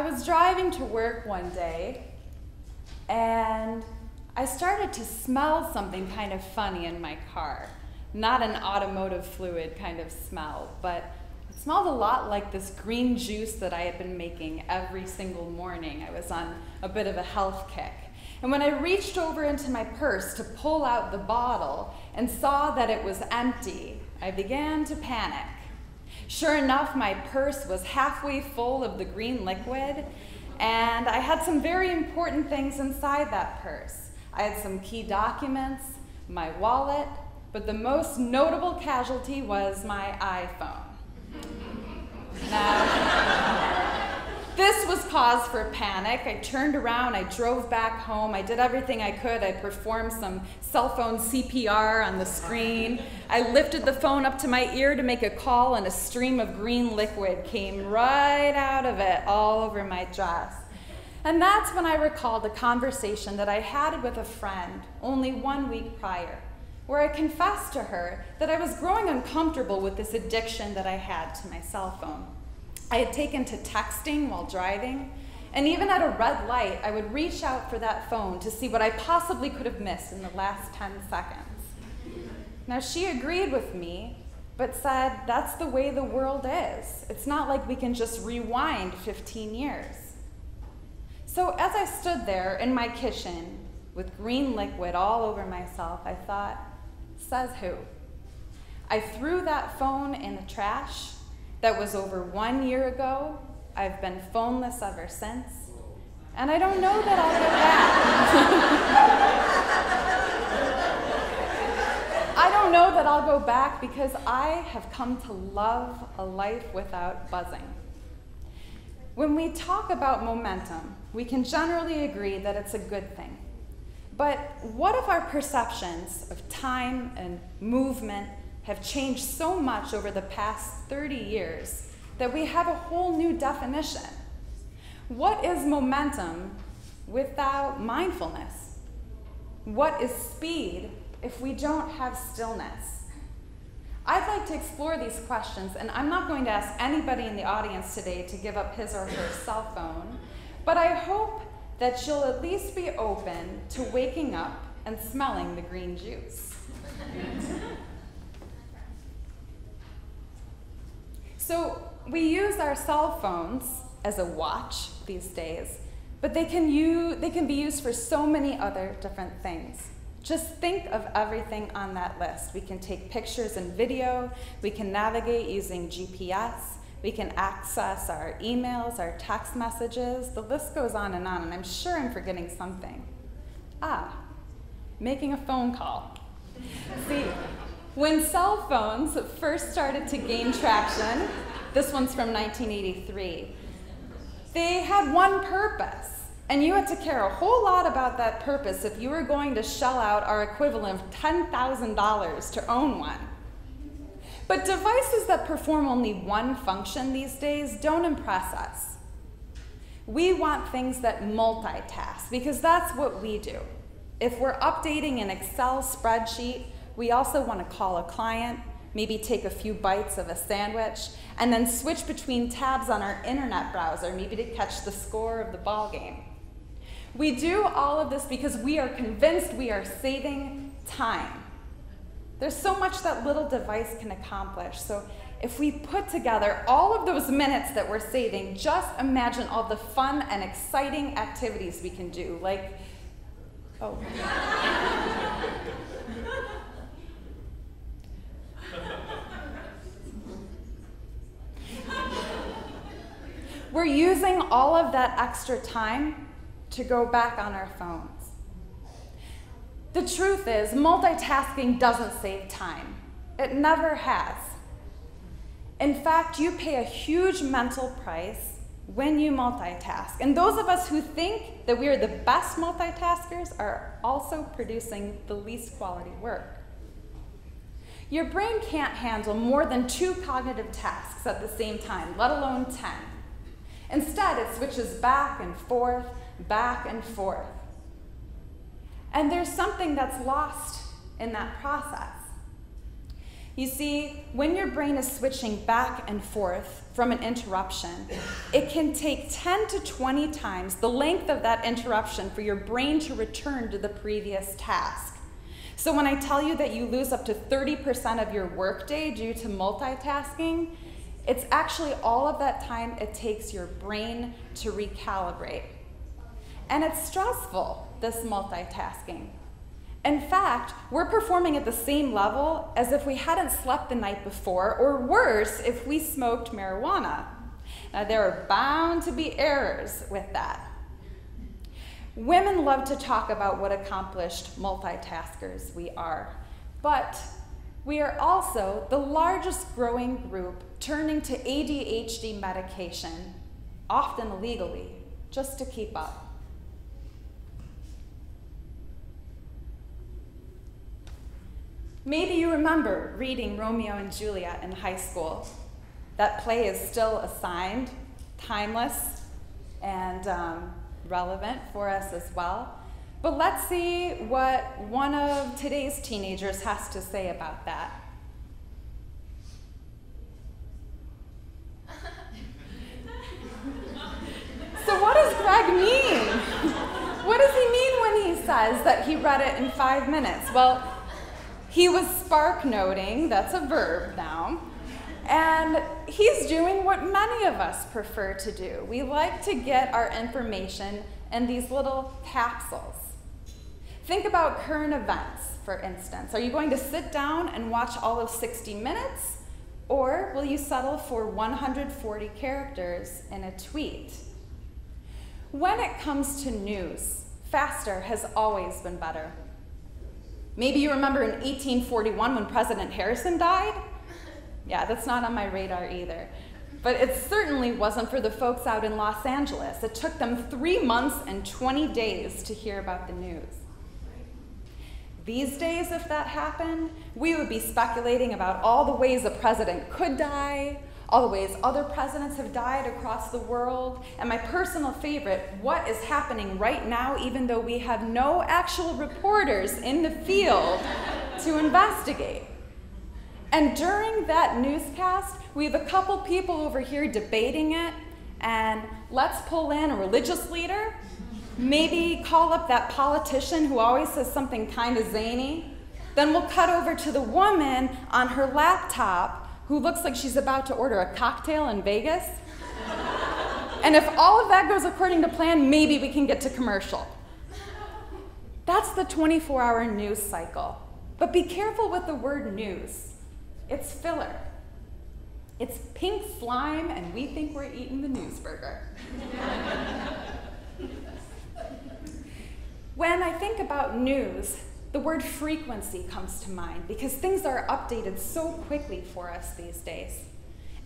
was driving to work one day, and I started to smell something kind of funny in my car. Not an automotive fluid kind of smell, but it smelled a lot like this green juice that I had been making every single morning. I was on a bit of a health kick. And when I reached over into my purse to pull out the bottle and saw that it was empty, I began to panic. Sure enough, my purse was halfway full of the green liquid, and I had some very important things inside that purse. I had some key documents, my wallet, but the most notable casualty was my iPhone. Now, this was cause for panic. I turned around, I drove back home, I did everything I could. I performed some cell phone CPR on the screen. I lifted the phone up to my ear to make a call, and a stream of green liquid came right out of it, all over my dress. And that's when I recalled a conversation that I had with a friend only 1 week prior, where I confessed to her that I was growing uncomfortable with this addiction that I had to my cell phone. I had taken to texting while driving, and even at a red light, I would reach out for that phone to see what I possibly could have missed in the last 10 seconds. Now, she agreed with me, but said that's the way the world is. It's not like we can just rewind 15 years. So as I stood there in my kitchen with green liquid all over myself, I thought, says who? I threw that phone in the trash. That was over 1 year ago. I've been phoneless ever since. And I don't know that I'll go back. I don't know that I'll go back because I have come to love a life without buzzing. When we talk about momentum, we can generally agree that it's a good thing. But what if our perceptions of time and movement have changed so much over the past 30 years that we have a whole new definition? What is momentum without mindfulness? What is speed if we don't have stillness? I'd like to explore these questions, and I'm not going to ask anybody in the audience today to give up his or her cell phone, but I hope that you'll at least be open to waking up and smelling the green juice. So we use our cell phones as a watch these days, but they can be used for so many other different things. Just think of everything on that list. We can take pictures and video, we can navigate using GPS, we can access our emails, our text messages, the list goes on, and I'm sure I'm forgetting something. Making a phone call. See, when cell phones first started to gain traction, this one's from 1983, they had one purpose. And you had to care a whole lot about that purpose if you were going to shell out our equivalent of $10,000 to own one. But devices that perform only one function these days don't impress us. We want things that multitask, because that's what we do. If we're updating an Excel spreadsheet, we also want to call a client, maybe take a few bites of a sandwich, and then switch between tabs on our internet browser, maybe to catch the score of the ball game. We do all of this because we are convinced we are saving time. There's so much that little device can accomplish. So if we put together all of those minutes that we're saving, just imagine all the fun and exciting activities we can do, like, we're using all of that extra time to go back on our phones. The truth is, multitasking doesn't save time. It never has. In fact, you pay a huge mental price when you multitask. And those of us who think that we are the best multitaskers are also producing the least quality work. Your brain can't handle more than 2 cognitive tasks at the same time, let alone 10. Instead, it switches back and forth, back and forth. And there's something that's lost in that process. You see, when your brain is switching back and forth from an interruption, it can take 10 to 20 times the length of that interruption for your brain to return to the previous task. So when I tell you that you lose up to 30% of your workday due to multitasking, it's actually all of that time it takes your brain to recalibrate. And it's stressful, this multitasking. In fact, we're performing at the same level as if we hadn't slept the night before, or worse, if we smoked marijuana. Now, there are bound to be errors with that. Women love to talk about what accomplished multitaskers we are, but we are also the largest growing group turning to ADHD medication, often illegally, just to keep up. Maybe you remember reading Romeo and Juliet in high school. That play is still assigned, timeless, and relevant for us as well. But let's see what one of today's teenagers has to say about that. So what does Greg mean? What does he mean when he says that he read it in 5 minutes? Well, he was spark noting, that's a verb now, and he's doing what many of us prefer to do. We like to get our information in these little capsules. Think about current events, for instance. Are you going to sit down and watch all of 60 minutes, or will you settle for 140 characters in a tweet? When it comes to news, faster has always been better. Maybe you remember in 1841 when President Harrison died? Yeah, that's not on my radar either. But it certainly wasn't for the folks out in Los Angeles. It took them 3 months and 20 days to hear about the news. These days, if that happened, we would be speculating about all the ways a president could die, all the ways other presidents have died across the world, and my personal favorite, what is happening right now, even though we have no actual reporters in the field to investigate. And during that newscast, we have a couple people over here debating it, and let's pull in a religious leader, maybe call up that politician who always says something kind of zany. Then we'll cut over to the woman on her laptop who looks like she's about to order a cocktail in Vegas. And if all of that goes according to plan, maybe we can get to commercial. That's the 24-hour news cycle. But be careful with the word news. It's filler. It's pink slime, and we think we're eating the news burger. When I think about news, the word frequency comes to mind because things are updated so quickly for us these days.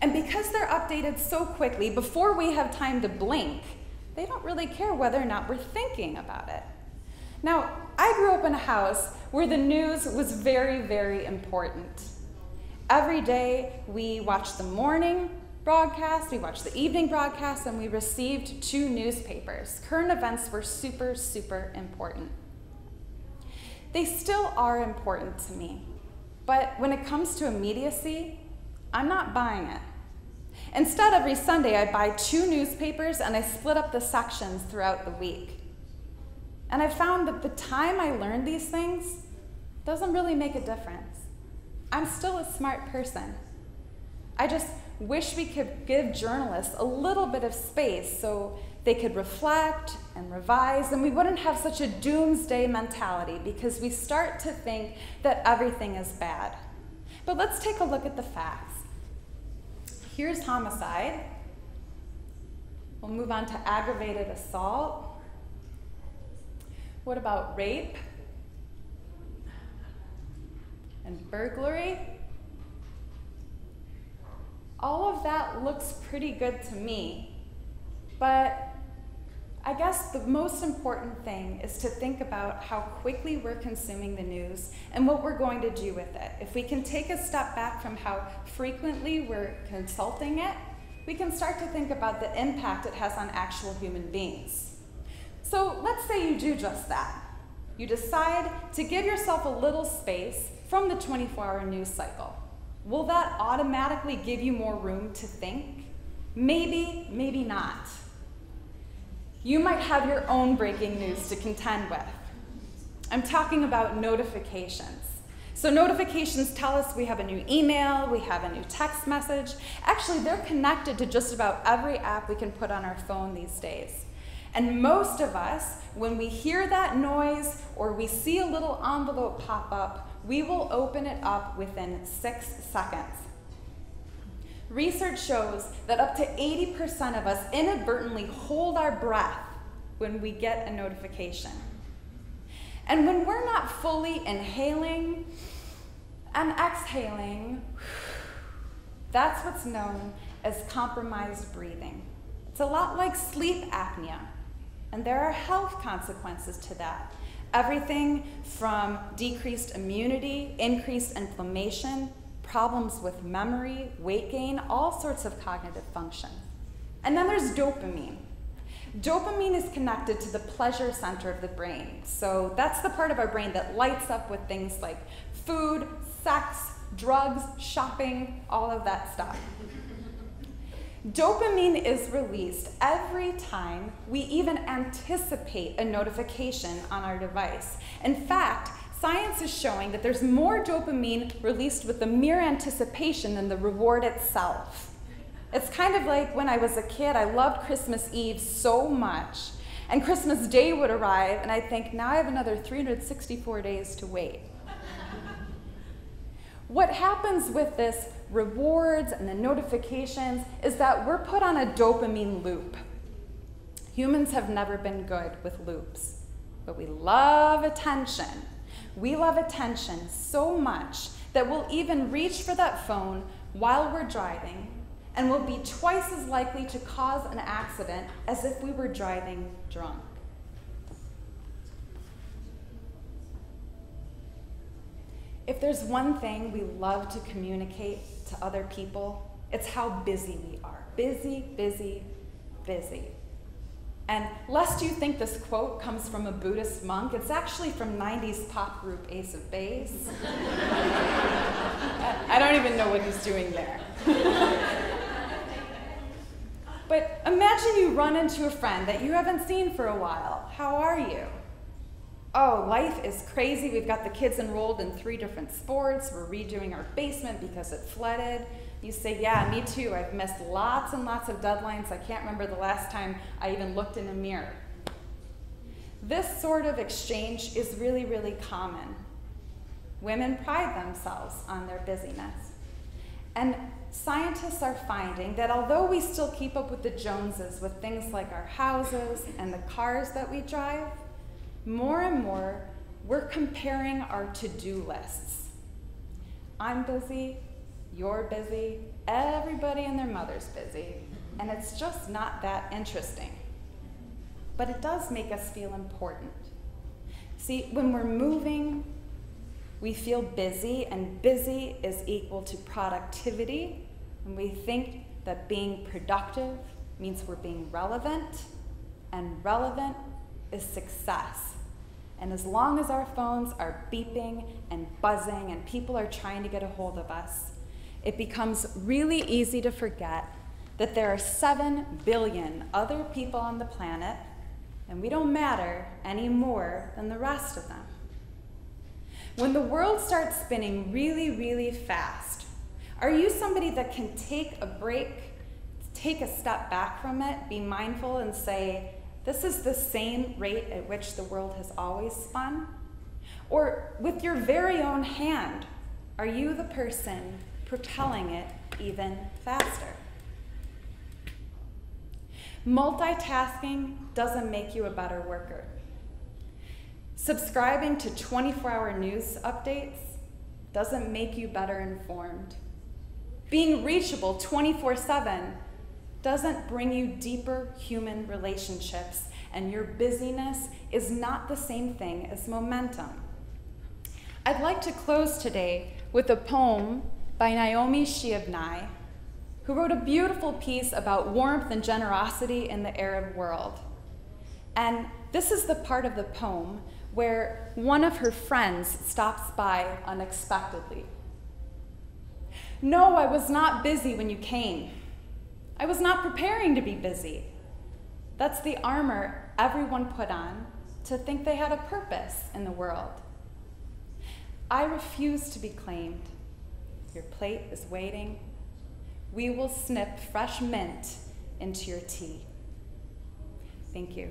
And because they're updated so quickly, before we have time to blink, they don't really care whether or not we're thinking about it. Now, I grew up in a house where the news was very, very important. Every day we watched the morning broadcast, we watched the evening broadcast, and we received 2 newspapers. Current events were super, super important. They still are important to me, but when it comes to immediacy, I'm not buying it. Instead, every Sunday I buy 2 newspapers and I split up the sections throughout the week. And I found that the time I learned these things doesn't really make a difference. I'm still a smart person. I just wish we could give journalists a little bit of space so they could reflect and revise, and we wouldn't have such a doomsday mentality because we start to think that everything is bad. But let's take a look at the facts. Here's homicide. We'll move on to aggravated assault. What about rape and burglary? All of that looks pretty good to me, but I guess the most important thing is to think about how quickly we're consuming the news and what we're going to do with it. If we can take a step back from how frequently we're consulting it, we can start to think about the impact it has on actual human beings. So let's say you do just that. You decide to give yourself a little space from the 24-hour news cycle. Will that automatically give you more room to think? Maybe, maybe not. You might have your own breaking news to contend with. I'm talking about notifications. So notifications tell us we have a new email, we have a new text message. Actually, they're connected to just about every app we can put on our phone these days. And most of us, when we hear that noise or we see a little envelope pop up, we will open it up within 6 seconds. Research shows that up to 80% of us inadvertently hold our breath when we get a notification. And when we're not fully inhaling and exhaling, that's what's known as compromised breathing. It's a lot like sleep apnea, and there are health consequences to that. Everything from decreased immunity, increased inflammation, problems with memory, weight gain, all sorts of cognitive function. And then there's dopamine. Dopamine is connected to the pleasure center of the brain. So that's the part of our brain that lights up with things like food, sex, drugs, shopping, all of that stuff. Dopamine is released every time we even anticipate a notification on our device. In fact, science is showing that there's more dopamine released with the mere anticipation than the reward itself. It's kind of like when I was a kid, I loved Christmas Eve so much, and Christmas Day would arrive, and I'd think, now I have another 364 days to wait. What happens with this rewards and the notifications is that we're put on a dopamine loop. Humans have never been good with loops, but we love attention. We love attention so much that we'll even reach for that phone while we're driving, and we'll be twice as likely to cause an accident as if we were driving drunk. If there's one thing we love to communicate to other people, it's how busy we are. Busy, busy, busy. And lest you think this quote comes from a Buddhist monk, it's actually from 90s pop group Ace of Base. I don't even know what he's doing there. But imagine you run into a friend that you haven't seen for a while. How are you? Oh, life is crazy. We've got the kids enrolled in 3 different sports. We're redoing our basement because it flooded. You say, yeah, me too. I've missed lots and lots of deadlines. I can't remember the last time I even looked in a mirror. This sort of exchange is really, really common. Women pride themselves on their busyness. And scientists are finding that although we still keep up with the Joneses with things like our houses and the cars that we drive, more and more, we're comparing our to-do lists. I'm busy, you're busy, everybody and their mother's busy, and it's just not that interesting. But it does make us feel important. See, when we're moving, we feel busy, and busy is equal to productivity, and we think that being productive means we're being relevant, and relevant is success. And as long as our phones are beeping and buzzing and people are trying to get a hold of us, it becomes really easy to forget that there are 7 billion other people on the planet, and we don't matter any more than the rest of them. When the world starts spinning really, really fast, are you somebody that can take a break, take a step back from it, be mindful and say, this is the same rate at which the world has always spun? Or with your very own hand, are you the person propelling it even faster? Multitasking doesn't make you a better worker. Subscribing to 24-hour news updates doesn't make you better informed. Being reachable 24/7 doesn't bring you deeper human relationships, and your busyness is not the same thing as momentum. I'd like to close today with a poem by Naomi Shihab, who wrote a beautiful piece about warmth and generosity in the Arab world. And this is the part of the poem where one of her friends stops by unexpectedly. No, I was not busy when you came. I was not preparing to be busy. That's the armor everyone put on to think they had a purpose in the world. I refuse to be claimed. Your plate is waiting. We will snip fresh mint into your tea. Thank you.